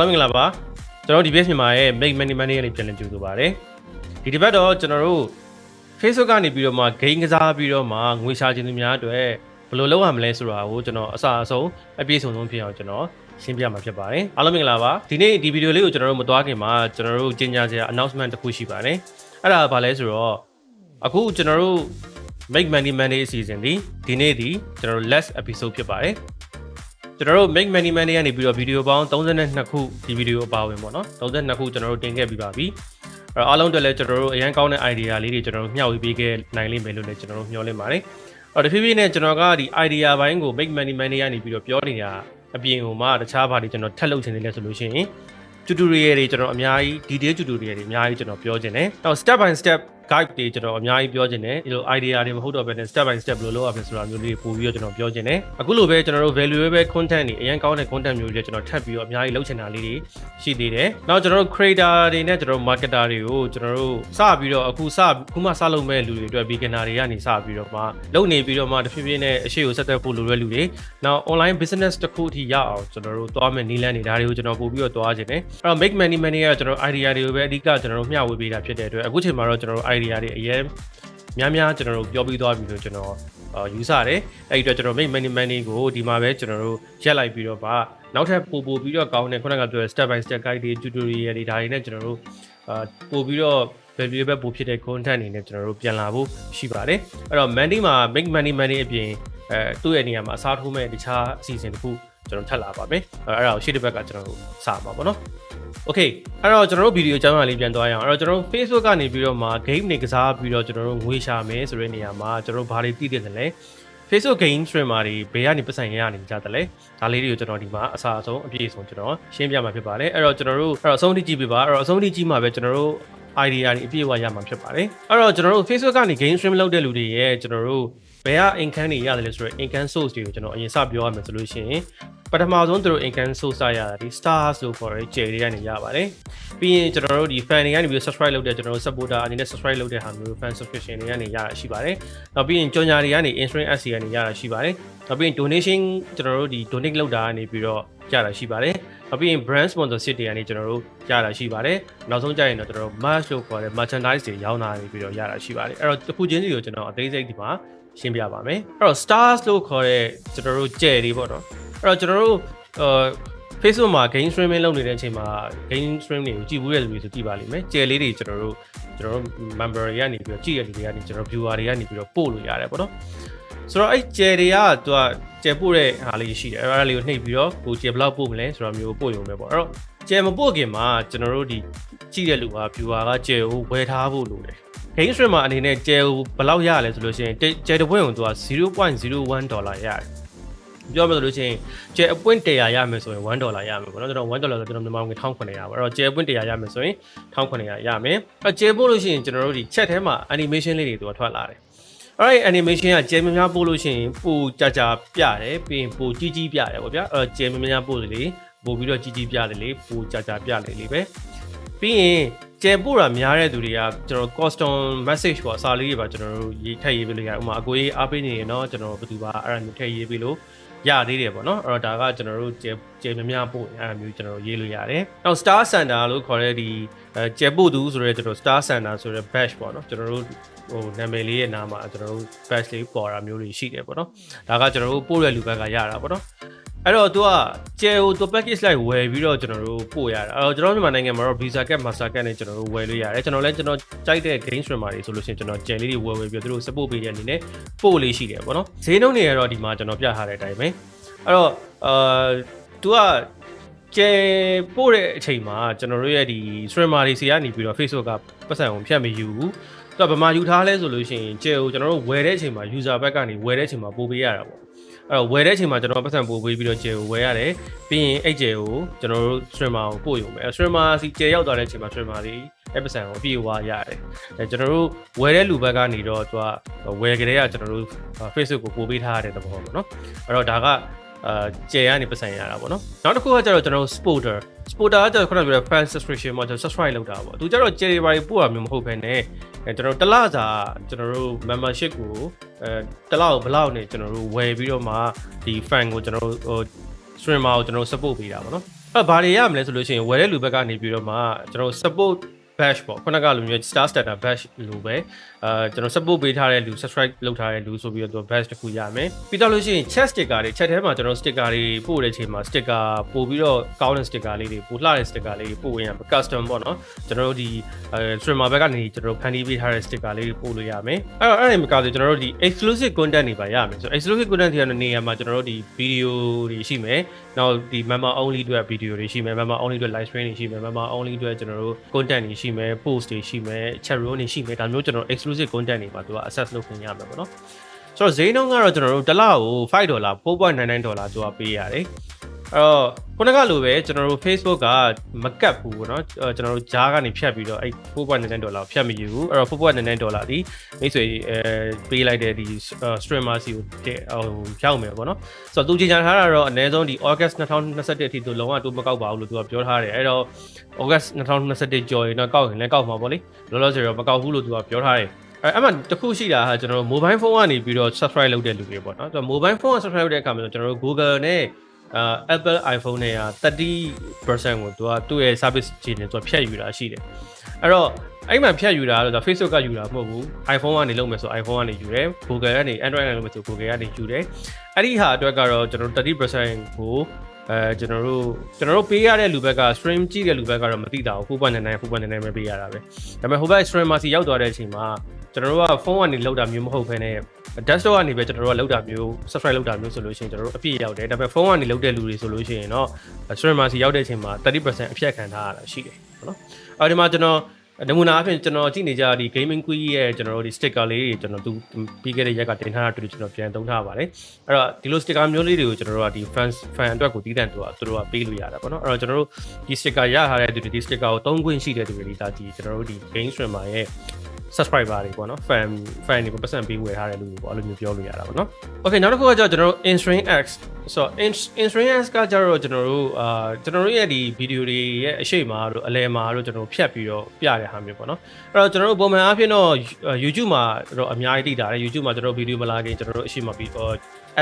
အားလုံးမင်္ဂလာပါကျွန်တော် DBS မြန်မာရဲ့ Make Money Money ကနေပြန်လည်ကြိုဆိုပါရစေဒီတစ်ပတ်တော့ကျွန်တော်တို့ Facebook ကနေပြီးတော့မှ gain ကစားပြီးတော့မှငွေရှာခြင်းသူများအတွက်ဘယ်လိုလုပ်ရမလဲဆိုတာကိုကျွန်တော်အစအဆုံးအပြည့်စုံဆုံးဖြစ်အောင်ကျွန်တော်ရှင်းပြမှာဖြစ်ပါတယ်အားလုံးမင်္ဂလာပါဒီနေ့ဒီဗီဒီယိုလေးကိုကျွန်တော်တို့မသွားခင်မှာကျွန်တော်တို့ကြေညာစရာ announcement တစ်ခုရှိပါတယ်အဲ့ဒါဘာလဲဆိုတော့အခုကျွန်တော်တို့ Make Money Money အစီအစဉ်ဒီနေ့ကျွန်တော်တို့ last episode ဖြစ်ပါတယ်ကျွန်တော်တို့ Make Money Money ကနေပြီးတော့ဗီဒီယိုပေါင်း32ခုဒီဗီဒီယိုအပါဝင်ပေါ့နော်32ခုကျွန်တော်တို့တင်ခဲ့ပြီးပါပြီအဲ့တော့အားလုံးအတွက်လည်းကျွန်တော်တို့အရင်ကောင်းတဲ့ idea လေးတွေကျွန်တော်တို့မျှဝေပေးခဲ့နိုင်လိမ့်မယ်လို့လည်းကျွန်တော်တို့မျှော်လင့်ပါတယ်အဲ့တော့တဖြည်းဖြည်းနဲ့ကျွန်တော်ကဒီ idea ဘိုင်းကို Make Money Money ကနေပြီးတော့ပြောနေတာအပြင်ဟိုမှာတခြားဘာတွေကျွန်တော်ထပ်လုပ်ချင်တယ်လဲဆိုလို့ရှိရင် tutorial တွေကျွန်တော်အများကြီး detail tutorial တွေအများကြီးကျွန်တော်ပြောချင်တယ်နောက် step by step guide တွေကျွန်တော်အများကြီးပြောချင်တယ်ဒီလို idea တွေမဟုတ်တော့ဘဲနဲ့ step by step ဘယ်လိုလုပ်ရမလဲဆိုတာမျိုးလေးပို့ပြီးတော့ကျွန်တော်ပြောချင်တယ်အခုလိုပဲကျွန်တော်တို့ valuable content တွေအရင်ကောင်းတဲ့ content မျိုးတွေကျွန်တော်ထပ်ပြီးတော့အများကြီးလုပ်ချင်တာလေးတွေရှိသေးတယ်နောက်ကျွန်တော်တို့ creator တွေနဲ့ကျွန်တော်တို့ marketer တွေကိုကျွန်တော်တို့စပြီးတော့အခုမှစလုပ်မဲ့လူတွေအတွက် beginner တွေကနေစပြီးတော့မှလုပ်နေပြီးတော့မှတဖြည်းဖြည်းနဲ့အရှိကိုဆက်သက်ဖို့လိုတဲ့လူတွေနောက် online business တစ်ခုအထိရအောင်ကျွန်တော်တို့သွားမဲ့နည်းလမ်းတွေဒါတွေကိုကျွန်တော်ပို့ပြီးတော့သွားချင်တယ်အဲ့တော့ make money money ကကျွန်တော် idea တွေကိုပဲအဓိကကျွန်တော်တို့မျှဝေပေးတာဖြစ်တဲ့အတွက်အခုချိန်မှာတော့ကျွန်တော်တို့ idea တွေအရင်များကျွန်တော်တို့ပြောပြီးသွားပြီလို့ကျွန်တော်ယူဆတယ်အဲ့ဒီတော့ကျွန်တော် make money money ကိုဒီမှာပဲကျွန်တော်တို့ရက်လိုက်ပြီးတော့ဗာနောက်ထပ်ပို့ပြီးတော့ကောင်းတဲ့ခုနကပြောတဲ့ step by step guide တွေ tutorial တွေဒါတွေနဲ့ကျွန်တော်တို့ပို့ပြီးတော့ valuable ပို့ဖြစ်တဲ့ content တွေနဲ့ကျွန်တော်တို့ပြန်လာဖို့ရှိပါတယ်အဲ့တော့ Monday မှာ make money money အပြင်သူ့ရဲ့နေရာမှာအစားထိုးမဲ့တခြားအစီအစဉ်တစ်ခုကျွန်တော်ထပ်လာပါမယ်အဲ့ဒါကိုရှေ့တစ်ဘက်ကကျွန်တော်တို့စမှာပေါ့နော်Okay အဲ့တော့ကျွန်တော်တို့ဗီဒီယိုအကြောင်းအရာလေးပြန်သွားရအောင်အဲ့တော့ကျွန်တော်တို့ Facebook ကနေပြီးတော့မှ game တွေကစားပြီးတော့ကျွန်တော်တို့ငွေရှာမယ်ဆိုတဲ့နေရာမှာကျွန်တော်တို့ဘာတွေသိတယ်လဲ Facebook game streamer တွေဘယ်ကနေပတ်စံရနေကြတယ်လဲဒါလေးတွေကိုကျွန်တော်ဒီမှာအစားအဆုံးအပြည့်အစုံကျွန်တော်ရှင်းပြမှာဖြစ်ပါတယ်အဲ့တော့ကျွန်တော်တို့အဆုံးထိကြည့်ပြပါအဲ့တော့အဆုံးထိကြည့်မှာပဲကျွန်တော်တို့ idea တွေအပြည့်အဝရမှာဖြစ်ပါတယ်အဲ့တော့ကျွန်တော်တို့ Facebook ကနေ game stream လုပ်တဲ့လူတွေရဲ့ကျွန်တော်တို့ဘယ်က income တွေရတယ်လဲဆိုတော့ income source တွေကိုကျွန်တော်အရင်စပြောရမယ်ဆိုလို့ရှိရင်ပထမဆုံးသူတို့ income source ရတာဒီ stars လို့ခေါ်တဲ့ share တွေကနေရပါတယ်ပြီးရင်ကျွန်တော်တို့ဒီ fan တွေကနေပြီး subscribe လုပ်တဲ့ကျွန်တော်တို့ supporter အနေနဲ့ subscribe လုပ်တဲ့ဟာမျိုး fan subscription တွေကနေရတာရှိပါတယ်နောက်ပြီးရင်ကြော်ညာတွေကနေ insurance SC ကနေရတာရှိပါတယ်နောက်ပြီးရင် donation ကျွန်တော်တို့ဒီ donate လုပ်တာကနေပြီးတော့ရတာရှိပါတယ်နောက်ပြီးရင် brand sponsorship တွေကနေကျွန်တော်တို့ရတာရှိပါတယ်နောက်ဆုံးကြရင်တော့ကျွန်တော်တို့ merch လို့ခေါ်တဲ့ merchandise တွေရောင်းတာနေပြီးတော့ရတာရှိပါတယ်အဲ့တော့တစ်ခုချင်းစီကိုကျွန်တော်အသေးစိတ်ဒီမှာရှင်းပြပါမယ်အဲ့တော့ stars လို့ခေါ်တဲ့ကျွန်တော်တို့ကြယ်တွေပေါ့နော်အဲ့တော့ကျွန်တော်တို့ Facebook မှာ game streaming လုပ်နေတဲ့အချိန်မှာ game stream တွေကိုကြည့်ဘူးတဲ့လူတွေဆိုကြည့်ပါလိမ့်မယ်ကြယ်လေးတွေကျွန်တော်တို့ member တွေကနေပြီးတော့ကြည့်ရတဲ့လူတွေကနေကျွန်တော် viewer တွေကနေပြီးတော့ပို့လို့ရတယ်ပေါ့နော်ဆိုတော့အဲ့ကြယ်တွေကသူကကြယ်ပို့တဲ့ဟာလေးရှိတယ်အဲ့ဒါလေးကိုနှိပ်ပြီးတော့ကိုကြယ်ဘယ်လောက်ပို့မလဲဆိုတော့မျိုးပို့ရုံပဲပေါ့အဲ့တော့ကြယ်မပို့ခင်မှာကျွန်တော်တို့ဒီကြည့်တဲ့လူက viewer ကကြယ်ကိုဝယ်ထားဖို့လိုတယ်game stream မှာအနေနဲ့ကျယ်ဘယ်လောက်ရလဲဆိုလို့ရှိရင်ကျယ်တစ်ပွင့်ကိုသူက $0.01 ဒေါ်လာရတယ်ပြောမယ်ဆိုလို့ရှိရင်ကျယ်အပွင့်100ရမယ်ဆိုရင်$1ရမယ်ပေါ့နော်ကျွန်တော်$1ဆိုတော့ကျွန်တော်မြန်မာငွေ$1,900ပါအဲ့တော့ကျယ်အပွင့်100ရမယ်ဆိုရင်$1,900ရမယ်အဲ့ကျယ်ပို့လို့ရှိရင်ကျွန်တော်တို့ဒီ chat ထဲမှာ animation လေးတွေသူကထွက်လာတယ်အဲ့ဒီ animation ကကျယ်များပို့လို့ရှိရင်ပိုကြာပြတယ်ပြီးရင်ပိုကြီးပြတယ်ပေါ့ဗျာအဲ့တော့ကျယ်များပို့လေပို့ပြီးတော့ကြီးပြတယ်လေပိုကြာပြလေပဲပြီးရင်ကျယ်ပို့တာများတဲ့သူတွေကကျွန်တော် custom message ပေါ့အစာလေးတွေပါကျွန်တော်တို့ရေးထည့်ရေးပေးလို့ရဥပမာအကိုကြီးအားပေးနေရင်တော့ကျွန်တော်ဘယ်သူပါအဲ့ဒါမျိုးထည့်ရေးပေးလို့ရသေးတယ်ပေါ့နော်အဲ့တော့ဒါကကျွန်တော်တို့ကျယ်များပို့အဲ့ဒါမျိုးကျွန်တော်ရေးလို့ရတယ်နောက် star center လို့ခေါ်တဲ့ဒီကျယ်ပို့သူဆိုတဲ့ကျွန်တော် star center ဆိုတဲ့ badge ပေါ့နော်ကျွန်တော်တို့ဟိုနာမည်လေးရဲ့နားမှာကျွန်တော်တို့ badge လေးပေါ်တာမျိုးတွေရှိတယ်ပေါ့နော်ဒါကကျွန်တော်တို့ပို့တဲ့လူဘက်ကရတာပေါ့နော်အဲ့တော့သူကကျယ်ကိုသူ package လိုက်ဝယ်ပြီးတော့ကျွန်တော်တို့ပို့ရတာအဲ့တော့ကျွန်တော်မြန်မာနိုင်ငံမှာတော့ Visa Card Master Card နဲ့ကျွန်တော်တို့ဝယ်လို့ရတယ်ကျွန်တော်လည်းကျွန်တော်ကြိုက်တဲ့ game streamer တွေဆိုလို့ရှိရင်ကျွန်တော်ကျယ်လေးတွေဝယ်ပြီးတော့သူတို့ support ပေးတဲ့အနေနဲ့ပို့လေးရှိတယ်ပေါ့နော်ဈေးနှုန်းတွေကတော့ဒီမှာကျွန်တော်ပြထားတဲ့အတိုင်းပဲအဲ့တော့သူကကျယ်ပို့တဲ့အချိန်မှာကျွန်တော်တို့ရဲ့ဒီ streamer တွေစီကနေပြီးတော့ Facebook ကပတ်စံကိုဖြတ်မယူဘူးသူကဗမာယူထားလဲဆိုလို့ရှိရင်ကျယ်ကိုကျွန်တော်တို့ဝယ်တဲ့အချိန်မှာ user ဘက်ကနေဝယ်တဲ့အချိန်မှာပို့ပေးရတာပေါ့အဲ့တော့ဝယ်တဲ့အချိန်မှာကျွန်တော်ပတ်စံပို့ပေးပြီးတော့ကျယ်ကိုဝယ်ရတယ်ပြီးရင်အဲ့ကျယ်ကိုကျွန်တော်တို့ streamer ကိုပို့ရုံပဲ streamer စီကျယ်ရောက်သွားတဲ့အချိန်မှာ streamer တွေအဲ့ပတ်စံကိုအပြည့်ဝရတယ်အဲကျွန်တော်တို့ဝယ်တဲ့လူဘက်ကနေတော့သူကဝယ်ကြတဲ့ကကျွန်တော်တို့ Facebook ကိုပို့ပေးထားရတဲ့သဘောပေါ့နော်အဲ့တော့ဒါကကျယ်ကနေပတ်စံရတာပေါ့နော်နောက်တစ်ခုကကျတော့ကျွန်တော်တို့ supporter ကကျတော့ခုနကပြောတဲ့ fan subscription မှာကျွန်တော် subscribe လုပ်တာပေါ့သူကျတော့ကျယ်တွေပါပို့ရမျိုးမဟုတ်ဘဲနဲ့ကျွန်တော်တစ်လစာကျွန်တော်တို့ membership ကိုတစ်လကိုဘယ်လောက်နဲ့ကျွန်တော်တို့ဝယ်ပြီးတော့မှဒီ fan ကိုကျွန်တော်တို့ streamer ကိုကျွန်တော် support ပေးတာပေါ့နော် ဘာတွေရမလဲဆိုလို့ရှိရင်ဝယ်တဲ့လူဘက်ကနေပြီးတော့မှကျွန်တော် support bash ပေါ့ခုနကလိုမျိုး star starter bash လို့ပဲကျွန်တော် support ပေးထားတဲ့လူ subscribe လုပ်ထားတဲ့လူဆိုပြီးတော့ bash တစ်ခုရမယ်ပြီးတော့လို့ရှိရင် chat sticker တွေ chat ထဲမှာကျွန်တော် sticker တွေပို့တဲ့အချိန်မှာ sticker ပို့ပြီးတော့ကောင်းတဲ့ sticker လေးတွေပို့လှတဲ့ sticker လေးတွေပို့ဝင်ရမယ် custom ပေါ့နော်ကျွန်တော်တို့ဒီ streamer ဘက်ကနေကျွန်တော်ဖန်တီးပေးထားတဲ့ sticker လေးတွေပို့လို့ရမယ်အဲ့ဒါမကဆိုကျွန်တော်တို့ဒီ exclusive content တွေပါရမယ်ဆို exclusive content တွေကနေရာမှာကျွန်တော်တို့ဒီ video တွေရှိမယ်နောက်ဒီ member only အတွက် video တွေရှိမယ် member only အတွက် live stream တွေရှိမယ် member only အတွက်ကျွန်တော်တို့ content တွေရှိမယ် post တွေရှိမယ် chat room တွေရှိမယ်ဒါမျိုးကျွန်တော် exclusive content တွေပါသူက access လုပ်ခွင့်ရမယ်ပေါ့နော်ဆိုတော့ဈေးနှုန်းကတော့ကျွန်တော်တို့တစ်လကို$5 $4.99သူကပေးရတယ်ခုနကလိုပဲကျွန်တော်တို့ Facebook ကမကတ်ဘူးပေါ့နော်ကျွန်တော်တို့ဂျားကနေဖြတ်ပြီးတော့အဲ့$4.99ဖြတ်မယူဘူးအဲ့တော့$4.99ဒီမိတ်ဆွေပေးလိုက်တဲ့ဒီ streamer စီကိုရောက်မယ်ပေါ့နော်ဆိုတော့သူကြေညာထားတာတော့အနည်းဆုံးဒီ August 2021အထိသူလုံးဝတူမကောက်ပါဘူးလို့သူကပြောထားတယ်အဲ့တော့ August 2021ကြော်ရင်တော့ကောက်ရင်လည်းကောက်မှာပေါ့လေလောလောဆယ်တော့မကောက်ဘူးလို့သူကပြောထားတယ်အဲ့မှာတခုရှိတာဟာကျွန်တော်တို့ mobile phone ကနေပြီးတော့ subscribe လုပ်တဲ့လူတွေပေါ့နော်ဆိုတော့ mobile phone က subscribe လုပ်တဲ့အခါမှာကျွန်တော်တို့ Google နဲ့Apple iPhone နဲ့30% ကိုသူ့ရဲ့ service ခြေနေသူဖြတ်ယူတာရှိတယ်အဲ့တော့အဲ့မှာဖြတ်ယူတာတော့ Facebook ကယူတာမဟုတ်ဘူး iPhone ကနေလုပ်မယ်ဆို iPhone ကနေယူတယ် Google ကနေ Android ကနေလုပ်မယ်ဆို Google ကနေယူတယ်အဲ့ဒီဟာအတွက်ကတော့ကျွန်တော်တို့30% ကိုကျွန်တော်တို့ပေးရတဲ့လူဘက်က stream ကြည့်တဲ့လူဘက်ကတော့မသိတာဘူး4.99ပဲပေးရတာပဲဒါပေမဲ့ဟိုဘက် streamer စီရောက်သွားတဲ့အချိန်မှာကျွန်တော်တို့ကဖုန်းကနေလောက်တာမျိုးမဟုတ်ဘဲနဲ့ desktop ကနေပဲကျွန်တော်တို့ကလောက်တာမျိုး subscribe လောက်တာမျိုးဆိုလို့ရှိရင်ကျွန်တော်တို့အပြည့်ရောက်တယ်ဒါပေမဲ့ဖုန်းကနေလောက်တဲ့လူတွေဆိုလို့ရှိရင်တော့ streamer စီရောက်တဲ့အချိန်မှာ30% အဖြတ်ခံထားရတာရှိတယ်ပေါ့နော်အဲဒီမှာကျွန်တော်နမူနာအဖြစ်ကျွန်တော်ကြည့်နေကြဒီ gaming quiz ရဲ့ကျွန်တော်တို့ဒီ sticker လေးတွေကျွန်တော်ပြီးခဲ့တဲ့ရက်ကတင်ထားတာတွေ့ကျွန်တော်ပြန်သုံးထားပါတယ်အဲ့တော့ဒီလို sticker မျိုးလေးတွေကိုကျွန်တော်တို့ကဒီ fan အတွက်ကိုတည်တံ့သူတို့ကပေးလို့ရတာပေါ့နော်အဲ့တော့ကျွန်တော်တို့ဒီ sticker ရထားတဲ့သူတွေဒီ sticker ကိုသုံးခွင့်ရှိတဲ့သူတွေဒါဒီကျွန်တော်တို့ဒီ game streamer ရဲ့ subscriber တွေပေါ့နော် fan တွေကိုပတ်စံပေးဝယ်ထားတဲ့လူတွေပေါ့အဲ့လိုမျိုးပြောလို့ရတာပေါ့နော် okay နောက်တစ်ခုကကျွန်တော်တို့ instring x ဆိုတော့ instring x ကကျတော့ကျွန်တော်တို့ရဲ့ဒီ video တွေရဲ့အရှိတ်မှာတို့အလယ်မှာတို့ကျွန်တော်ဖြတ်ပြီးတော့ပြတဲ့ဟာမျိုးပေါ့နော်အဲ့တော့ကျွန်တော်တို့ပုံမှန်အားဖြင့်တော့ YouTube မှာတော့အများကြီးသိတာတယ် YouTube မှာကျွန်တော် video မလာခင်ကျွန်တော်တို့အရှိတ်မှာပြီးတော့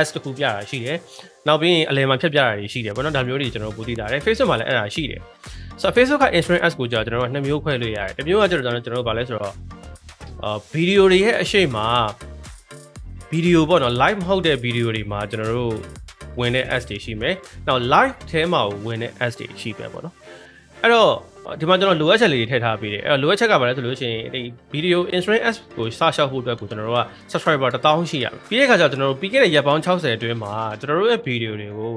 S တခုပြတာရှိတယ်နောက်ပြီးရင်အလယ်မှာဖြတ်ပြတာတွေရှိတယ်ပေါ့နော်ဒါမျိုးတွေကျွန်တော်ပိုသိတာတယ် Facebook မှာလည်းအဲ့ဒါရှိတယ်ဆိုတော့ Facebook က instring x ကိုကြာကျွန်တော်တို့နှစ်မျိုးခွဲလို့ရတယ်တစ်မျိုးကကျွန်တော်တို့ဗာလဲဆိုတော့ဗီဒီယိုတွေရဲ့အရှိတ်မှာဗီဒီယိုပေါ့နော် live မဟုတ်တဲ့ဗီဒီယိုတွေမှာကျွန်တော်တို့ဝင်တဲ့ S တွေရှိမယ်။နောက် live ထဲမှာဝင်တဲ့ S တွေရှိပဲပေါ့နော်။အဲ့တော့ဒီမှာကျွန်တော်လိုအပ်ချက်လေးတွေထည့်ထားပေးတယ်။အဲ့တော့လိုအပ်ချက်ကဘာလဲဆိုလို့ရှိရင်ဒီဗီဒီယို instring S ကိုစရှောက်ဖို့အတွက်ကိုကျွန်တော်တို့က subscriber 1000ရှိရမယ်။ပြီးတဲ့အခါကျကျွန်တော်တို့ပြီးခဲ့တဲ့ရက်ပေါင်း60အတွင်းမှာကျွန်တော်တို့ရဲ့ဗီဒီယိုတွေကို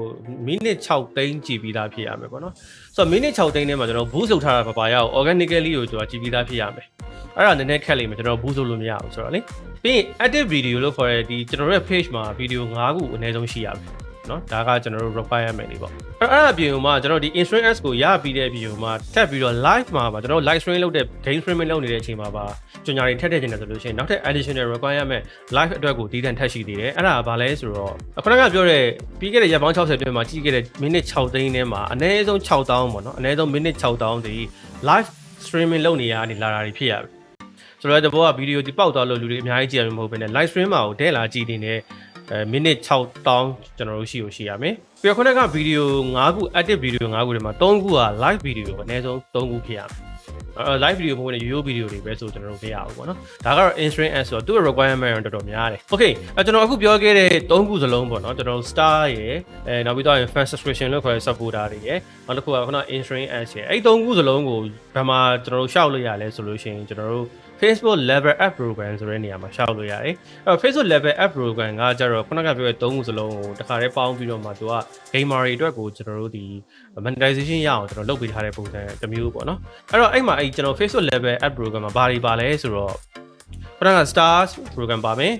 မိနစ်6သိန်းကြည့်ပြီးသားဖြစ်ရမယ်ပေါ့နော်။ဆိုတော့မိနစ်6သိန်းထဲမှာကျွန်တော် boost လုပ်ထားတာပါရအောင် organically ကိုကျွန်တော်ကြည့်ပြီးသားဖြစ်ရမယ်။အဲ့ဒါနည်းနည်းခက်လိမ့်မယ်ကျွန်တော် boost လုပ်လို့မရဘူးဆိုတော့လေပြီးရင် active video လို့ခေါ်တဲ့ဒီကျွန်တော်တို့ရဲ့ page မှာ video 5ခုအနည်းဆုံးရှိရမယ်နော်ဒါကကျွန်တော်တို့ requirement တွေပေါ့အဲ့အပြင်မှာကျွန်တော်ဒီ instring s ကိုရပြီးတဲ့ video မှာထပ်ပြီးတော့ live မှာပါကျွန်တော် live stream လုပ်တဲ့ game streaming လုပ်နေတဲ့အချိန်မှာပါကြညာတွေထပ်ထည့်နေတယ်ဆိုလို့ရှိရင်နောက်ထပ် additional requirement live အတွက်ကိုတည်တံ့ထပ်ရှိသေးတယ်အဲ့ဒါဘာလဲဆိုတော့ခုနကပြောတဲ့ပြီးခဲ့တဲ့ရက်ပေါင်း60ပြည့်မှာကြည့်ခဲ့တဲ့မိနစ်6သိန်းထဲမှာအနည်းဆုံး6000ပေါ့နော်အနည်းဆုံးမိနစ်6000ဒီ live streaming လုပ်နေရနေလာတာတွေဖြစ်ရပြီဆိုတော့ဒီဘောကဗီဒီယိုဒီပေါက်သွားလို့လူတွေအများကြီးကြည့်ရမှာမဟုတ်ဘဲနဲ့ live stream မှာကိုတဲ့လာကြည့်နေတဲ့မိနစ်6000ကျွန်တော်တို့ရှိရမယ်ပြီးတော့ခုနကဗီဒီယို5ခု active video 5ခုတွေမှာ3ခုက live video အနည်းဆုံး3ခုဖြစ်ရမယ်live video မဟုတ်နဲ့ ရိုးရိုး video တွေပဲဆိုကျွန်တော်တို့မရဘူးပေါ့နော်ဒါကတော့ instring s ဆိုတော့သူ့ requirement တော်တော်များတယ် okay ကျွန်တော်အခုပြောခဲ့တဲ့3ခုစလုံးပေါ့နော်ကျွန်တော် star ရယ်နောက်ပြီးတော့ fan subscription လို့ခေါ်တဲ့ supporter တွေရယ်နောက်တစ်ခုကခုန instring s ရယ်အဲ့3ခုစလုံးကိုဘယ်မှာကျွန်တော်တို့ရှောက်လို့ရလဲဆိုလို့ရှိရင်ကျွန်တော်တို့Facebook level app program ဆိုတဲ့နေရာမှာရှောက်လို့ရတယ်အဲ့တော့ Facebook level app program ကကြတော့ခုနကပြောတဲ့3ခုစလုံးကိုတစ်ခါတည်းပေါင်းပြီးတော့မှသူက gamer တွေအတွက်ကိုကျွန်တော်တို့ဒီ monetization ရအောင်ကျွန်တော်လုပ်ပေးထားတဲ့ပုံစံတစ်မျိုးပေါ့နော်အဲ့တော့အဲ့မှာအဲ့ကျွန်တော် Facebook level app program မှာဘာတွေပါလဲဆိုတော့ခုနက stars program ပါမယ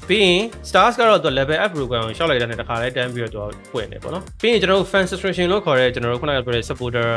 ်ပြီးရင် stars ကတော့သူ level up program ကိုရှောက်လိုက်တဲ့နဲ့တစ်ခါလေးတန်းပြီးတော့သူပွင့်တယ်ပေါ့နော်ပြီးရင်ကျွန်တော်တို့ fan subscription လို့ခေါ်တဲ့ကျွန်တော်တို့ခုနကပြောတဲ့ supporter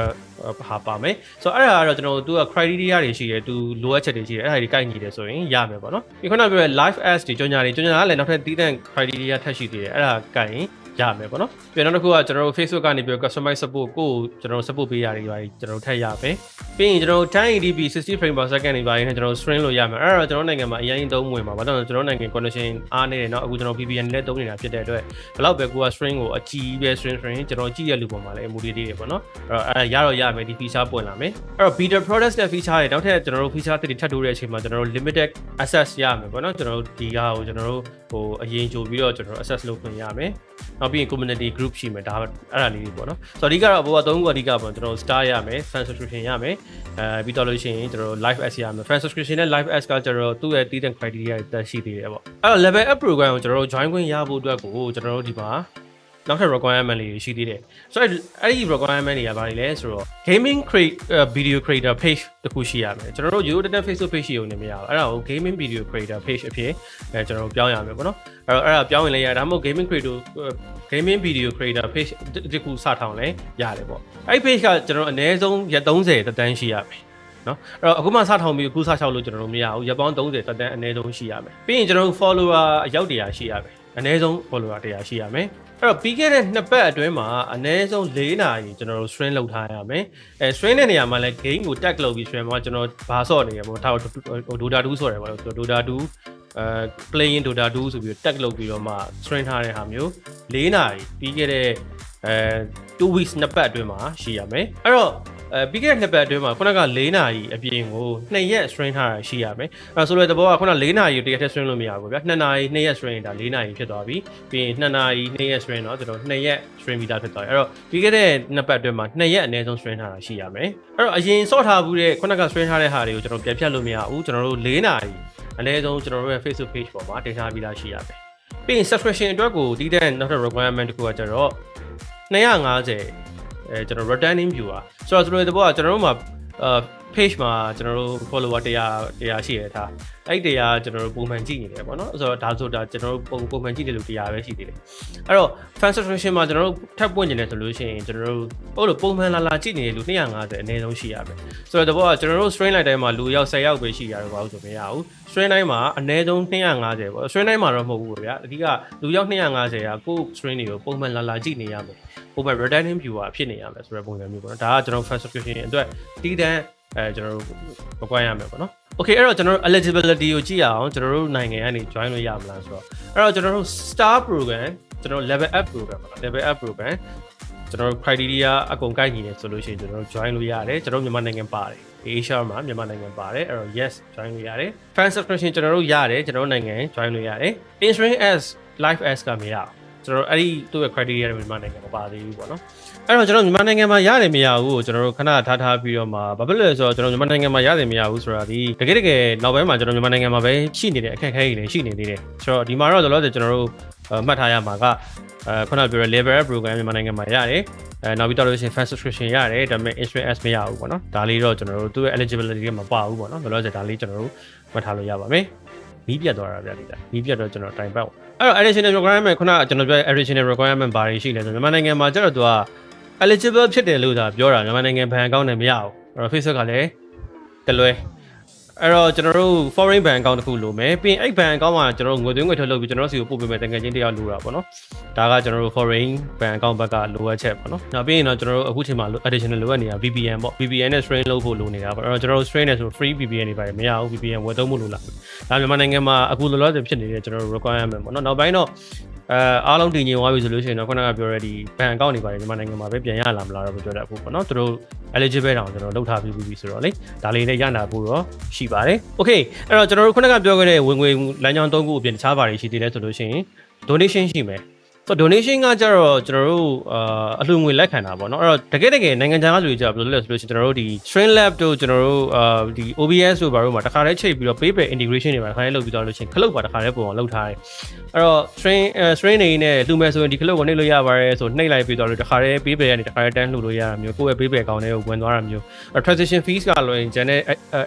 ဟာပါမယ်ဆိုတော့အဲ့ဒါကတော့ကျွန်တော်တို့သူက criteria တွေရှိတယ်သူလိုအပ်ချက်တွေရှိတယ်အဲ့ဒါတွေကိုက်ညီတယ်ဆိုရင်ရမယ်ပေါ့နော်ပြီးခုနကပြောတဲ့ live ads တွေကြော်ညာကလည်းနောက်ထပ်တည်တဲ့ criteria ထပ်ရှိသေးတယ်အဲ့ဒါကိုက်ရင် ရမယ်ပေါ့နော်ပြန်နောက်တစ်ခုကကျွန်တော်တို့ Facebook ကနေပြီး customize support ကိုကျွန်တော်တို့ support ပေးရတယ်ပါကျွန်တော်တို့ထည့်ရမယ်ပြီးရင်ကျွန်တော်တို့ 1080p 60 frame per second တွေပါရင်ကျွန်တော်တို့ stream လို့ရမယ်အဲ့တော့ကျွန်တော်နိုင်ငံမှာအရင်သုံးဝင်ပါဘာလို့လဲကျွန်တော်နိုင်ငံ condition အားနေတယ်เนาะအခုကျွန်တော် VPN နဲ့သုံးနေတာဖြစ်တဲ့အတွက်ဘယ်လောက်ပဲကိုက stream ကိုအကြီးပဲ stream ကျွန်တော်ကြည့်ရလူပုံမှာလည်းအမူတွေသေးတယ်ပေါ့နော်အဲ့တော့ရတော့ရမယ်ဒီ feature ပွင့်လာမယ်အဲ့တော့ beta products နဲ့ feature တွေနောက်ထပ်ကျွန်တော်တို့ feature တွေထပ်တိုးတဲ့အချိန်မှာကျွန်တော်တို့ limited access ရမယ်ပေါ့နော်ကျွန်တော်တို့ဒီဟာကိုကျွန်တော်တို့ဟိုအရင်ကြိုပြီးတော့ကျွန်တော်တို့ access လုပ်ခွင့်ရမယ်နောက်ပြီးရင် community group ရှိမယ်ဒါအဲ့ဒါလေးတွေပေါ့နော်ဆိုတော့အဓိကတော့ဘောက3ခုအဓိကပေါ့ကျွန်တော်တို့ star ရမယ် fan subscription ရမယ်ပြီးတော့လို့ရှိရင်ကျွန်တော်တို့ live ads ရမယ် fan subscription နဲ့ live ads ကကျွန်တော်တို့သူ့ရဲ့တည်တဲ့ criteria တွေရှိသေးတယ်ပေါ့အဲ့တော့ level up program ကိုကျွန်တော်တို့ join ခွင့်ရဖို့အတွက်ကိုကျွန်တော်တို့ဒီမှာနောက်ထပ် requirement လေးရှိသေးတယ်ဆိုတော့အဲ့ဒီ requirement တွေကဘာတွေလဲဆိုတော့ gaming video creator page တခုရှိရမယ်ကျွန်တော်တို့ YouTube နဲ့ Facebook page ရှိုံနေမရဘူးအဲ့ဒါကို gaming video creator page အဖြစ်ကျွန်တော်တို့ပြောင်းရမယ်ပေါ့နော်အဲ့ဒါပြောင်းရင်လည်းရဒါမှမဟုတ် gaming video creator page တခုစထောင်လဲရတယ်ပေါ့အဲ့ဒီ page ကကျွန်တော်အနည်းဆုံးရက်30တန်းရှိရမယ်နော်အဲ့တော့အခုမှစထောင်ပြီးအခုစချောက်လို့ကျွန်တော်တို့မရဘူးရက်ပေါင်း30တန်းအနည်းဆုံးရှိရမယ်ပြီးရင်ကျွန်တော်တို့ follower အယောက်100ရှိရမယ်အနည်းဆုံး follower 100ရှိရမယ်အဲ့တော့ပြီးခဲ့တဲ့2ပတ်အတွင်းမှာအနည်းဆုံး4နာရီကျွန်တော်တို့ stream လုပ်ထားရမယ်stream တဲ့နေရာမှာလည်း game ကို tag လုပ်ပြီး stream မှာကျွန်တော်ဘာဆော့နေရပေါ့ထား Dota 2ဆော့တယ်ပေါ့ Dota 2 playing Dota 2ဆိုပြီး tag လုပ်ပြီးတော့မှ stream ထားတဲ့ဟာမျိုး4နာရီပြီးခဲ့တဲ့2 weeks 2ပတ်အတွင်းမှာရှိရမယ်အဲ့တော့ပြီးခဲ့တဲ့2ပတ်အတွင်းမှာခုနက4နာရီအပြင်ကို2ရက် stream ထားတာရှိရမယ်အဲ့ဆိုတော့တဘောကခုန4နာရီတရက်ထက် stream လို့မရဘူးဗျာ2နာရီ2ရက် stream ဒါ4နာရီဖြစ်သွားပြီပြီးရင်2နာရီ2ရက် stream တော့ကျွန်တော်2ရက် stream ပြီးသားဖြစ်သွားပြီအဲ့တော့ပြီးခဲ့တဲ့2ပတ်အတွင်းမှာ2ရက်အနည်းဆုံး stream ထားတာရှိရမယ်အဲ့တော့အရင်ဆော့ထားဘူးတဲ့ခုနက stream ထားတဲ့ဟာတွေကိုကျွန်တော်ပြန်ဖြတ်လို့မရဘူးကျွန်တော်တို့4နာရီအနည်းဆုံးကျွန်တော်တို့ရဲ့ Facebook page ပေါ်မှာတင်ထားပြီးသားရှိရမယ်ပြီးရင် subscription အတွက်ကိုတည်တဲ့နောက်ထပ် requirement တခုကကျတော့250ကျွန်တော် returning viewer ဆိုတော့တဘောကကျွန်တော်တို့မှာpage မှာကျွန်တော်တို့ follower 100ရှိရထားအဲ့100ကျွန်တော်တို့ပုံမှန်ကြည့်နေတယ်ပေါ့နော်ဆိုတော့ဒါဆိုတာကျွန်တော်တို့ပုံမှန်ကြည့်တယ်လို့100ပဲရှိသေးတယ်အဲ့တော့ fan subscription မှာကျွန်တော်တို့ထပ်ပွင့်နေတယ်ဆိုလို့ရှိရင်ကျွန်တော်တို့ဟုတ်လို့ပုံမှန်လာကြည့်နေတယ်လို့250အနည်းဆုံးရှိရမယ်ဆိုတော့တဘောကကျွန်တော်တို့ stream လိုက်တိုင်းမှာလူရောက်10ယောက်ပဲရှိရတယ်ဘာလို့ဆိုမရဘူး stream တိုင်းမှာအနည်းဆုံး250ပေါ့ stream တိုင်းမှာတော့မဟုတ်ဘူးဗျာအဓိကလူရောက်250ကကို stream တွေကိုပုံမှန်လာကြည့်နေရမယ်ပုံမှန် returning viewer ဖြစ်နေရမယ်ဆိုတဲ့ပုံစံမျိုးပေါ့နော်ဒါကကျွန်တော် fan subscription အတွက်တည်တဲ့ကျွန်တော်တို့require ရမယ်ပေါ့နော် okay အဲ့တော့ကျွန်တော်တို့ eligibility ကိုကြည့်ရအောင်ကျွန်တော်တို့နိုင်ငံကနေ join လို့ရမလားဆိုတော့အဲ့တော့ကျွန်တော်တို့ star program ကျွန်တော် level up program ပေါ့နော် level up program ကျွန်တော်တို့ criteria အကုန်ကိုက်ညီတယ်ဆိုလို့ရှိရင်ကျွန်တော်တို့ join လို့ရတယ်ကျွန်တော်တို့မြန်မာနိုင်ငံပါတယ် Asia မှာမြန်မာနိုင်ငံပါတယ်အဲ့တော့ yes join လို့ရတယ် fan subscription ကျွန်တော်တို့ရတယ်ကျွန်တော်တို့နိုင်ငံ join လို့ရတယ် insurance as live as ကမရအောင်ကျွန်တော်အဲ့ဒီသူ့ရဲ့ criteria တွေမြန်မာနိုင်ငံမပါသေးဘူးပေါ့နော်အဲ့တော့ကျွန်တော်မြန်မာနိုင်ငံမှာရတယ်မရဘူးကိုကျွန်တော်တို့ခဏထားပြီးတော့မှဘာဖြစ်လဲဆိုတော့ကျွန်တော်မြန်မာနိုင်ငံမှာရတယ်မရဘူးဆိုတာဒီတကယ်နောက်ပိုင်းမှာကျွန်တော်မြန်မာနိုင်ငံမှာပဲရှိနေတဲ့အခက်အခဲတွေလည်းရှိနေသေးတယ်ဆိုတော့ဒီမှာတော့လောလောဆယ်ကျွန်တော်တို့မှတ်ထားရမှာကခုနပြောတဲ့ level program မြန်မာနိုင်ငံမှာရတယ်နောက်ပြီးတော့လို့ရှိရင် fan subscription ရတယ်ဒါပေမဲ့ insurance မရဘူးပေါ့နော်ဒါလေးတော့ကျွန်တော်တို့သူ့ရဲ့ eligibility ကမပါဘူးပေါ့နော်လောလောဆယ်ဒါလေးကျွန်တော်တို့မှတ်ထားလို့ရပါမယ်မီးပြတ်သွားတာဗျာဒီမီးပြတ်တော့ကျွန်တော်တိုင်ပတ်အဲ့တော့ additional requirement ခုနကကျွန်တော်ပြော additional requirement ဘာတွေရှိလဲဆိုမြန်မာနိုင်ငံမှာကျတော့သူက eligible ဖြစ်တယ်လို့သာပြောတာမြန်မာနိုင်ငံဘဏ်အကောင့်နဲ့မရဘူးအဲ့တော့ Facebook ကလည်းတလွဲအဲ့တော့ကျွန်တော်တို့ foreign bank account တခုလိုမယ်ပြီးရင်အဲ့ bank account မှာကျွန်တော်တို့ငွေသွင်းငွေထုတ်လုပ်ပြီးကျွန်တော်တို့စီကိုပို့ပေးမယ်တကယ်ချင်းတယောက်လိုတာပေါ့နော်ဒါကကျွန်တော်တို့ foreign bank account ဘက်ကလိုအပ်ချက်ပေါ့နော်နောက်ပြီးရင်တော့ကျွန်တော်တို့အခုချိန်မှာ additional လိုအပ်နေတာ VPN ပေါ့ VPN နဲ့ stream လုပ်ဖို့လိုနေတာပေါ့အဲ့တော့ကျွန်တော်တို့ stream နဲ့ဆို free VPN တွေပါတယ်မရဘူး VPN ဝယ်သုံးဖို့လိုလားဒါမြန်မာနိုင်ငံမှာအခုလောလောဆယ်ဖြစ်နေတဲ့ကျွန်တော်တို့ requirement ပေါ့နော်နောက်ပိုင်းတော့အားလုံးတည်ငြိမ်သွားပြီဆိုလို့ရှိရင်တော့ခုနကပြောရတဲ့ဒီ bank account တွေပါတယ်မြန်မာနိုင်ငံမှာပဲပြန်ရလာမလားတော့ပြောတတ်ဘူးပေါ့နော်သူတို့ eligible တောင်ကျွန်တော်လုပ်ထားပြီးပြီဆိုတော့လေဒါလေးနဲ့ရနာဖို့တော့ရှိပါတယ် okay အဲ့တော့ကျွန်တော်တို့ခုနကပြောခဲ့တဲ့ဝင်ငွေလမ်းကြောင်း၃ခုအပြင်တခြားဘာတွေရှိသေးလဲဆိုလို့ရှိရင် donation ရှိမယ်ဆိုတော့ donation ကကြတော့ကျွန်တော်တို့အလှူငွေလက်ခံတာပေါ့နော်အဲ့တော့တကယ်နိုင်ငံခြားကလူတွေကြဘယ်လိုလဲဆိုလို့ရှိရင်ကျွန်တော်တို့ဒီ Stream Lab တို့ကျွန်တော်တို့ဒီ OBS တို့ဘာလို့မှာတခါတည်းချိန်ပြီးတော့ PayPal integration တွေမှာတခါတည်းလုပ်ပြီးတော့လို့ရှိရင်ခလုတ်ပါတခါတည်းပုံအောင်လုပ်ထားတယ်အဲ့တော့ Stream နေနဲ့လှူမယ်ဆိုရင်ဒီခလုတ်ကိုနှိပ်လို့ရပါတယ်ဆိုနှိပ်လိုက်ပြီးတော့လို့တခါတည်း PayPal ကနေတခါတည်းတန်းလှူလို့ရတာမျိုးကိုယ့်ရဲ့ PayPal account ထဲကိုဝင်သွားတာမျိုး transaction fees ကလွှဲရင်ကျန်တဲ့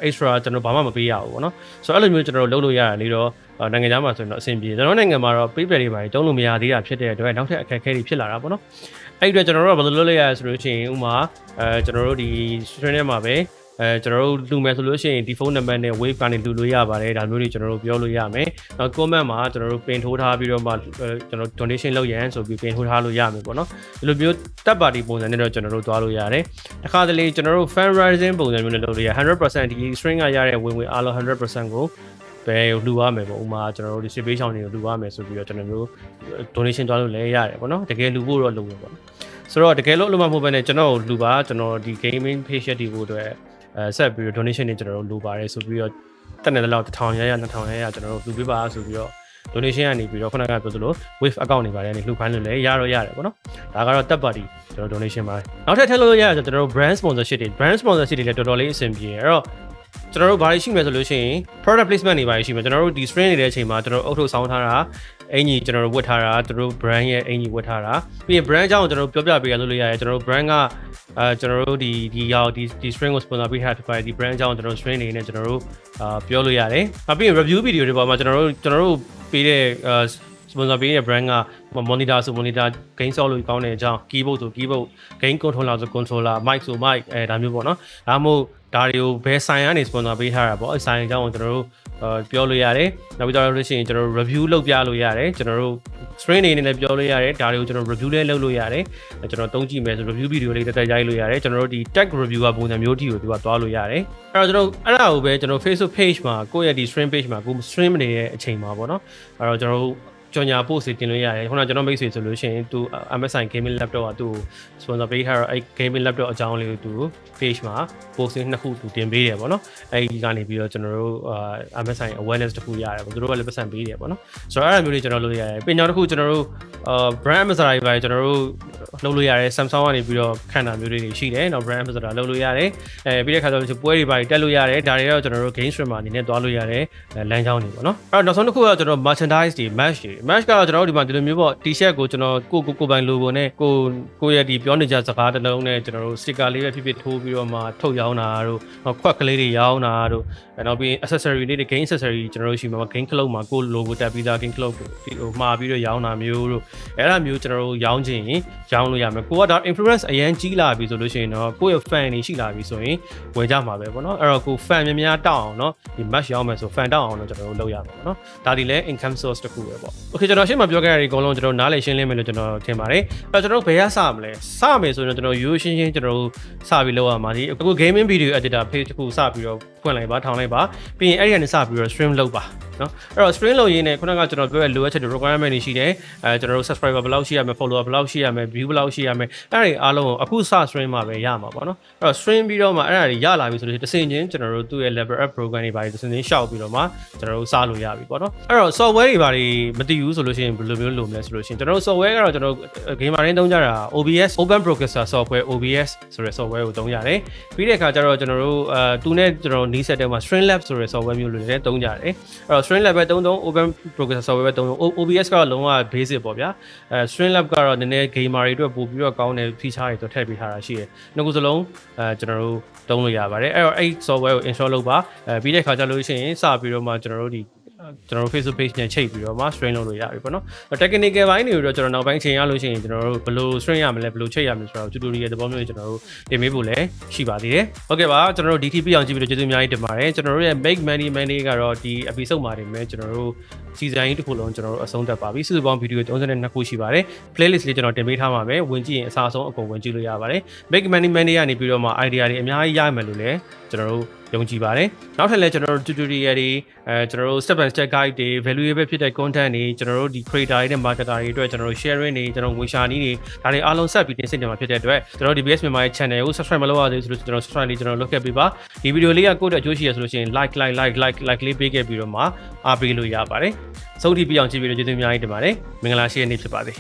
extra ကျွန်တော်ဘာမှမပေးရဘူးပေါ့နော်ဆိုတော့အဲ့လိုမျိုးကျွန်တော်တို့လုပ်လို့ရတာလေတော့နိုင်ငံခြားမှာဆိုရင်တော့အဆင်ပြေကျွန်တော်နိုင်ငံမှာတော့ PayPal တွေပါတုံးလို့မရသေးတာဖြစ်တဲ့အတွက်နောက်ထပ်အခက်အခဲတွေဖြစ်လာတာပေါ့နော်အဲ့ဒီအတွက်ကျွန်တော်တို့ကဘယ်လိုလုပ်လဲရဆိုလို့ရှိရင်ဥမာကျွန်တော်တို့ဒီ stream ထဲမှာပဲ ကျွန်တော်တို့လူမယ်ဆိုလို့ရှိရင်ဒီဖုန်းနံပါတ်နဲ့ wave ကနေလူလို့ရပါတယ်ဒါမျိုးတွေကျွန်တော်တို့ပြောလို့ရမယ်နောက် comment မှာကျွန်တော်တို့ပင်ထိုးထားပြီးတော့မှကျွန်တော် donation လုပ်ရန်ဆိုပြီးပင်ထိုးထားလို့ရမယ်ပေါ့နော်ဒီလိုမျိုးတက်ပါတီပုံစံနဲ့တော့ကျွန်တော်တို့သွားလို့ရတယ်တစ်ခါတလေကျွန်တော်တို့ fundraising ပုံစံမျိုးနဲ့လုပ်လို့ရ 100% ဒီ string ကရတဲ့ဝင်ငွေအားလုံး 100% ကိုပဲလှူရမယ်ပေါ့ဥမာကျွန်တော်တို့ဒီ ship page တွေကိုလှူရမယ်ဆိုပြီးတော့ကျွန်တော်တို့ donation သွားလို့လည်းရတယ်ပေါ့နော်တကယ်လှူဖို့တော့လုပ်ရပေါ့ဆိုတော့တကယ်လို့အလုံးမဖို့ပဲနဲ့ကျွန်တော်လှူပါကျွန်တော်ဒီ gaming page တွေဖို့အတွက်ဆက်ပြီးတော့ donation တွေကျွန်တော်တို့လှူပါတယ်ဆိုပြီးတော့တက်နေတော့1000ရ2000ရကျွန်တော်တို့လှူပေးပါဆိုပြီးတော့ donation ကနေပြီးတော့ခုနကပြောသလို wave account တွေပါတယ်နေလှူခိုင်းလို့လည်းရတော့ရတယ်ပေါ့နော်ဒါကတော့တက်ပါတီကျွန်တော် donation ပါနောက်ထပ်ထည့်လို့ရဆိုကျွန်တော်တို့ brand sponsorship တွေ brand sponsorship တွေလည်းတော်တော်လေးအဆင်ပြေအဲ့တော့ကျွန်တော်တို့ဘာတွေရှိမလဲဆိုလို့ရှိရင် product placement တွေဘာတွေရှိမလဲကျွန်တော်တို့ဒီ string တွေတဲ့အချိန်မှာကျွန်တော်တို့အုပ်ထုပ်ဆောင်းထားတာအင်ကြီးကျွန်တော်တို့ဝတ်ထားတာသူတို့ brand ရဲ့အင်ကြီးဝတ်ထားတာပြီးရင် brand အကြောင်းကိုကျွန်တော်တို့ပြောပြပေးရလို့ရတယ်ကျွန်တော်တို့ brand ကကျွန်တော်တို့ဒီရောက်ဒီ string ကို sponsor ပေးထားဖြစ်ပါတယ်ဒီ brand အကြောင်းကျွန်တော်တို့ string တွေနဲ့ကျွန်တော်တို့ပြောလို့ရတယ်ပြီးရင် review video တွေပေါ်မှာကျွန်တော်တို့ပေးတဲ့sponsor ပေးတဲ့ brand က monitor ဆို monitor gain ဆော့လို့ကောင်းတဲ့အကြောင်း keyboard ဆို keyboard gain controller ဆို controller mic ဆို mic ဒါမျိုးပေါ့နော်ဒါမှမဟုတ်ဒါတွေကိုဘယ်ဆိုင်ကနေ sponsor ပေးထားတာပေါ့အဲ့ဆိုင်အကြောင်းကိုကျွန်တော်တို့ပြောလို့ရတယ်နောက်ပြီးတော့လို့ရှိရင်ကျွန်တော်တို့ review လုပ်ပြလို့ရတယ်ကျွန်တော်တို့ string တွေနဲ့ပြောလို့ရတယ်ဒါတွေကိုကျွန်တော် review လေးလုပ်လို့ရတယ်ကျွန်တော်သုံးကြည့်မယ်ဆို review video လေးတက်တက်ရိုက်လို့ရတယ်ကျွန်တော်တို့ဒီ tag review ကပုံစံမျိုးတီကိုသူကသွားလို့ရတယ်အဲ့တော့ကျွန်တော်အဲ့ဒါကိုပဲကျွန်တော် Facebook page မှာကိုယ့်ရဲ့ဒီ string page မှာကို stream နေတဲ့အချိန်မှာပေါ့နော်အဲ့တော့ကျွန်တော်တို့ကြော်ညာ post တင်လို့ရတယ်ခုနကကျွန်တော်မိတ်ဆွေဆိုလို့ရှိရင်သူ MSI gaming laptop ကသူ့ sponsor ပေးထားတော့အဲ့ gaming laptop အကြောင်းလေးကိုသူ page မှာ post နှစ်ခုသူတင်ပေးတယ်ပေါ့နော်အဲ့ဒီကနေပြီးတော့ကျွန်တော်တို့MSI awareness တခုရတယ်ပေါ့သူတို့ကလည်းပတ်စံပေးတယ်ပေါ့နော်ဆိုတော့အဲ့လိုမျိုးလေးကျွန်တော်လုပ်ရတယ်ပြင်ကြောင်တစ်ခုကျွန်တော်တို့brand ambassador တွေပါကျွန်တော်တို့လုပ်လို့ရတယ် Samsung ကနေပြီးတော့ခန့်တာမျိုးတွေရှိတယ်နောက် brand ambassador လုပ်လို့ရတယ်ပြီးတဲ့ခါကျတော့ပွဲတွေပါတက်လို့ရတယ်ဒါတွေတော့ကျွန်တော်တို့ game streamer အနေနဲ့တွားလို့ရတယ်လမ်းကြောင်းတွေပေါ့နော်အဲ့တော့နောက်ဆုံးတစ်ခုကကျွန်တော် merchandise တွေ match ကတော့ကျွန်တော်တို့ဒီမှာဒီလိုမျိုးပေါ့ t-shirt ကိုကျွန်တော်ကိုပိုင် logo နဲ့ကိုရဲ့ဒီပြောနေကြစကားတစ်လုံးနဲ့ကျွန်တော်တို့ sticker လေးပဲဖြစ်ထိုးပြီးတော့မှထုတ်ရောင်းတာတို့ခွက်ကလေးတွေရောင်းတာတို့နောက်ပြီး accessory တွေ game accessory ကျွန်တော်တို့ရှိမှာ game club မှာကို logo တက်ပြီးသား game club ဟိုမှာပြီးတော့ရောင်းတာမျိုးတို့အဲ့ဒါမျိုးကျွန်တော်တို့ရောင်းချင်ရင်ရောင်းလို့ရမယ်ကိုကဒါ influence အရင်ကြီးလာပြီဆိုလို့ရှိရင်တော့ကိုယ့်ရဲ့ fan တွေရှိလာပြီဆိုရင်ဝယ်ကြမှာပဲပေါ့နော်အဲ့တော့ကို fan များများတောက်အောင်เนาะဒီ match ရောင်းမယ်ဆို fan တောက်အောင်တော့ကျွန်တော်တို့လုပ်ရမှာပေါ့နော်ဒါဒီလဲ income source တစ်ခုပဲပေါ့ okay ကျွန်တော်ရှင်းမှာပြောခဲ့ရတဲ့အကုန်လုံးကျွန်တော်နားလည်ရှင်းလင်းမယ်လို့ကျွန်တော်ထင်ပါတယ်အဲ့တော့ကျွန်တော်ဘယ်ကစမလဲစမယ်ဆိုရင်ကျွန်တော်ရိုးရှင်းရှင်းကျွန်တော်တို့စပြီးလုပ်ရမှာဒီအခု gaming video editor page တစ်ခုစပြီးတော့ဖွင့်လိုက်ပါထောင်လိုက်ပါပြီးရင်အဲ့ဒီကနေစပြီးတော့ stream လုပ်ပါနော်အဲ့တော့ stream လုပ်ရင်းနဲ့ခုနကကျွန်တော်ပြောတဲ့လိုအပ်ချက်တွေ requirement တွေရှိတယ်ကျွန်တော်တို့ subscriber ဘယ်လောက်ရှိရမလဲ follower ဘယ်လောက်ရှိရမလဲ view ဘယ်လောက်ရှိရမလဲအဲ့ဒီအားလုံးကိုအခုစ stream မှာပဲရမှာပေါ့နော်အဲ့တော့ stream ပြီးတော့မှအဲ့ဒါတွေရလာပြီဆိုလို့တစ်စင်ချင်းကျွန်တော်တို့သူ့ရဲ့ level up program တွေပါတယ်တစ်စင်ချင်းရှောက်ပြီးတော့မှကျွန်တော်တို့စလို့ရပြီပေါ့နော်အဲ့တော့ software တွေပါတယ်မသိဘူးဆိုလို့ရှိရင်ဘယ်လိုမျိုးလုပ်မလဲဆိုလို့ရှိရင်ကျွန်တော်တို့ software ကတော့ကျွန်တော် gamer တွေသုံးကြတာ OBS open processor software OBS ဆိုတဲ့ software ကိုသုံးရတယ်ပြီးတဲ့အခါကျတော့ကျွန်တော်တို့သူနဲ့ကျွန်တော်နီးစက်တဲ့မှာ Streamlabs ဆိုတဲ့ software မျိုးလိုလည်းသုံးကြတယ်အဲ့တော့ Streamlabs ပဲသုံး open processor software ပဲသုံး OBS ကတော့လုံးဝ basic ပေါ့ဗျာStreamlabs ကတော့နည်းနည်း gamer တွေအတွက်ပို့ပြီးတော့ကောင်းတဲ့ feature တွေတော့ထည့်ပေးထားတာရှိတယ်နှစ်ခုစလုံးကျွန်တော်တို့သုံးလို့ရပါတယ်အဲ့တော့အဲ့ software ကို install လုပ်ပါပြီးတဲ့အခါကျလို့ရှိရင်စပြီးတော့မှကျွန်တော်တို့ Facebook page နဲ့ချိန်ပြီးတော့မှ stream လုပ်လို့ရပြီပေါ့နော် technical ဘိုင်းတွေတော့ကျွန်တော်နောက်ပိုင်းချိန်ရလို့ရှိရင်ကျွန်တော်တို့ဘယ်လို stream ရမလဲဘယ်လိုချိန်ရမလဲဆိုတော့ tutorial သဘောမျိုးကျွန်တော်တို့တင်ပေးဖို့လည်းရှိပါသေးတယ်ဟုတ်ကဲ့ပါကျွန်တော်တို့ DTP အောင်ကြည့်ပြီးတော့ကျေးဇူးအများကြီးတင်ပါတယ်ကျွန်တော်တို့ရဲ့ make money money ကတော့ဒီ episode မှာတင်မယ်ကျွန်တော်တို့ season ကြီးတစ်ခုလုံးကျွန်တော်တို့အဆုံးသတ်ပါပြီစုစုပေါင်း video 32ခုရှိပါတယ် playlist လေးကျွန်တော်တင်ပေးထားပါမယ်ဝင်ကြည့်ရင်အစားအဆုံးအကုန်ဝင်ကြည့်လို့ရပါတယ် make money money ကနေပြီးတော့မှ idea တွေအများကြီးရမယ်လို့လည်းကျွန်တော်တို့ယုံကြည်ပါတယ်နောက်ထပ်လည်းကျွန်တော်တို့ tutorial တွေကျွန်တော်တို့ step by step guide တွေ valuable ဖြစ်တဲ့ content တွေကျွန်တော်တို့ဒီ creator တွေနဲ့ marketer တွေအတွက်ကျွန်တော်တို့ sharing တွေကျွန်တော်ငွေရှာနည်းတွေဒါတွေအားလုံးဆက်ပြီးတင်ဆက်နေမှာဖြစ်တဲ့အတွက်ကျွန်တော် DBS မြန်မာရဲ့ channel ကို subscribe မလုပ်ရသေးဘူးဆိုလို့ကျွန်တော် subscribe လေးကျွန်တော်လုပ်ခဲ့ပေးပါဒီ video လေးကကိုယ့်အတွက်အကျိုးရှိရဆိုလို့ရှိရင် like လေးပေးခဲ့ပြီးတော့မှအားပေးလို့ရပါတယ်ဆုံးထိပြအောင်ကြည့်ပြီးတော့ကျေးဇူးအများကြီးတင်ပါတယ်မင်္ဂလာရှိတဲ့နေ့ဖြစ်ပါစေ